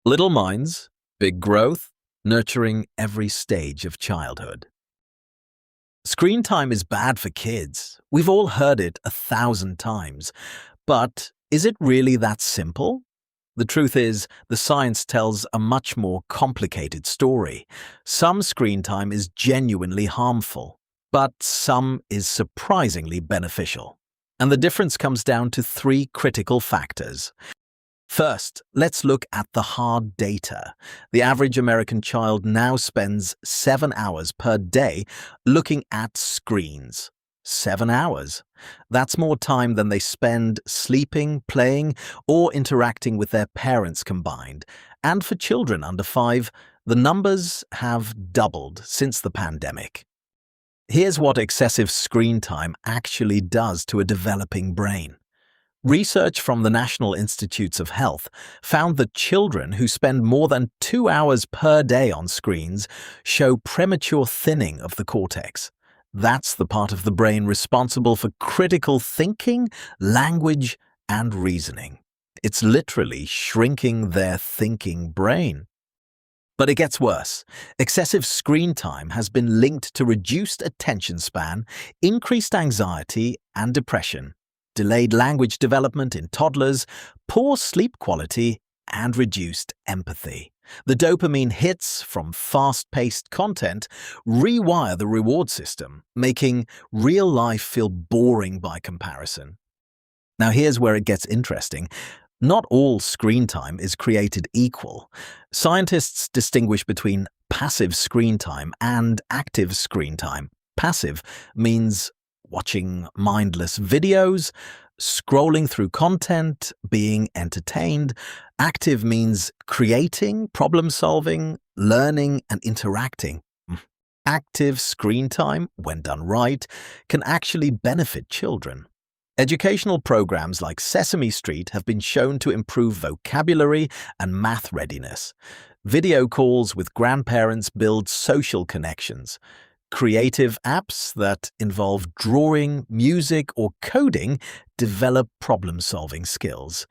Little minds, big growth, nurturing every stage of childhood. Screen time is bad for kids. We've all heard it 1,000 times. But is it really that simple? The truth is, the science tells a much more complicated story. Some screen time is genuinely harmful, but some is surprisingly beneficial. And the difference comes down to three critical factors. First, let's look at the hard data. The average American child now spends 7 hours per day looking at screens. 7 hours. That's more time than they spend sleeping, playing, or interacting with their parents combined. And for children under 5, the numbers have doubled since the pandemic. Here's what excessive screen time actually does to a developing brain. Research from the National Institutes of Health found that children who spend more than 2 hours per day on screens show premature thinning of the cortex. That's the part of the brain responsible for critical thinking, language, and reasoning. It's literally shrinking their thinking brain. But it gets worse. Excessive screen time has been linked to reduced attention span, increased anxiety, and depression, delayed language development in toddlers, poor sleep quality, and reduced empathy. The dopamine hits from fast-paced content rewire the reward system, making real life feel boring by comparison. Now here's where it gets interesting. Not all screen time is created equal. Scientists distinguish between passive screen time and active screen time. Passive means watching mindless videos, scrolling through content, being entertained. Active means creating, problem-solving, learning, and interacting. Active screen time, when done right, can actually benefit children. Educational programs like Sesame Street have been shown to improve vocabulary and math readiness. Video calls with grandparents build social connections. Creative apps that involve drawing, music, or coding develop problem-solving skills.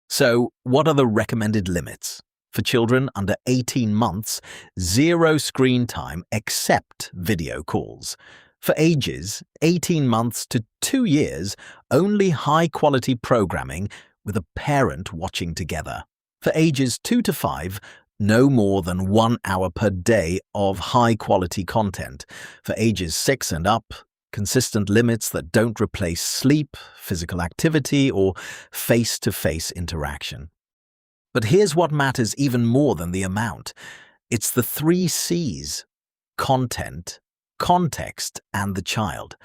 So, what are the recommended limits? For children under 18 months, 0 screen time except video calls. For ages 18 months to 2 years, only high-quality programming with a parent watching together. For ages 2 to 5, no more than 1 hour per day of high-quality content. For ages 6 and up, consistent limits that don't replace sleep, physical activity, or face-to-face interaction. But here's what matters even more than the amount. It's the 3 C's: content, context, and the child.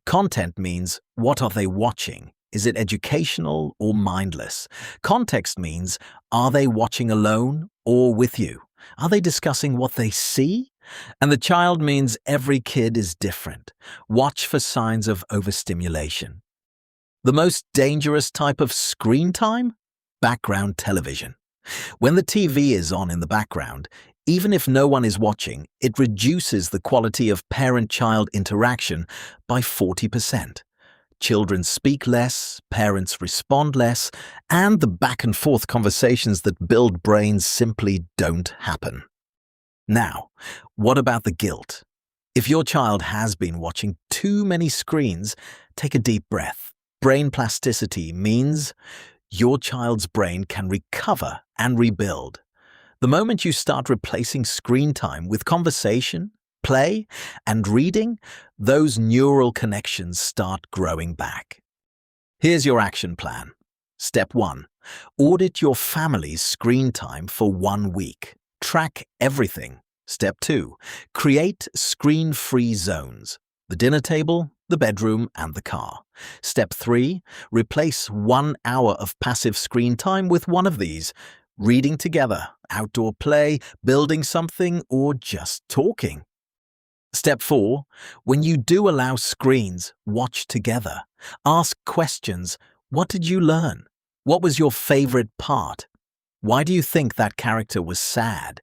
Content means, what are they watching? Is it educational or mindless? Context means, are they watching alone or with you? Are they discussing what they see? And the child means every kid is different. Watch for signs of overstimulation. The most dangerous type of screen time? Background television. When the TV is on in the background, even if no one is watching, it reduces the quality of parent-child interaction by 40%. Children speak less, parents respond less, and the back-and-forth conversations that build brains simply don't happen. Now, what about the guilt? If your child has been watching too many screens, take a deep breath. Brain plasticity means your child's brain can recover and rebuild. The moment you start replacing screen time with conversation, play, and reading, those neural connections start growing back. Here's your action plan. Step 1. Audit your family's screen time for 1 week. Track everything. Step 2. Create screen-free zones: the dinner table, the bedroom, and the car. Step 3. Replace 1 hour of passive screen time with one of these: reading together, outdoor play, building something, or just talking. Step 4. When you do allow screens, watch together. Ask questions. What did you learn? What was your favorite part? Why do you think that character was sad?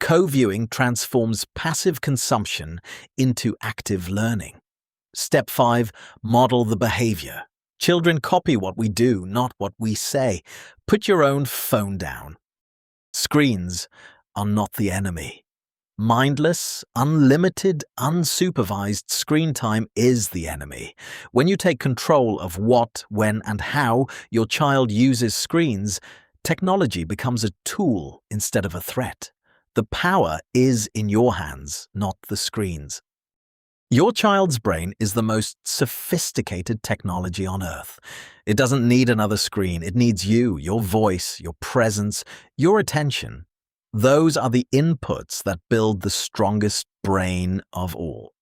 Co-viewing transforms passive consumption into active learning. Step 5. Model the behavior. Children copy what we do, not what we say. Put your own phone down. Screens are not the enemy. Mindless, unlimited, unsupervised screen time is the enemy. When you take control of what, when, and how your child uses screens, technology becomes a tool instead of a threat. The power is in your hands, not the screen's. Your child's brain is the most sophisticated technology on Earth. It doesn't need another screen. It needs you, your voice, your presence, your attention. Those are the inputs that build the strongest brain of all.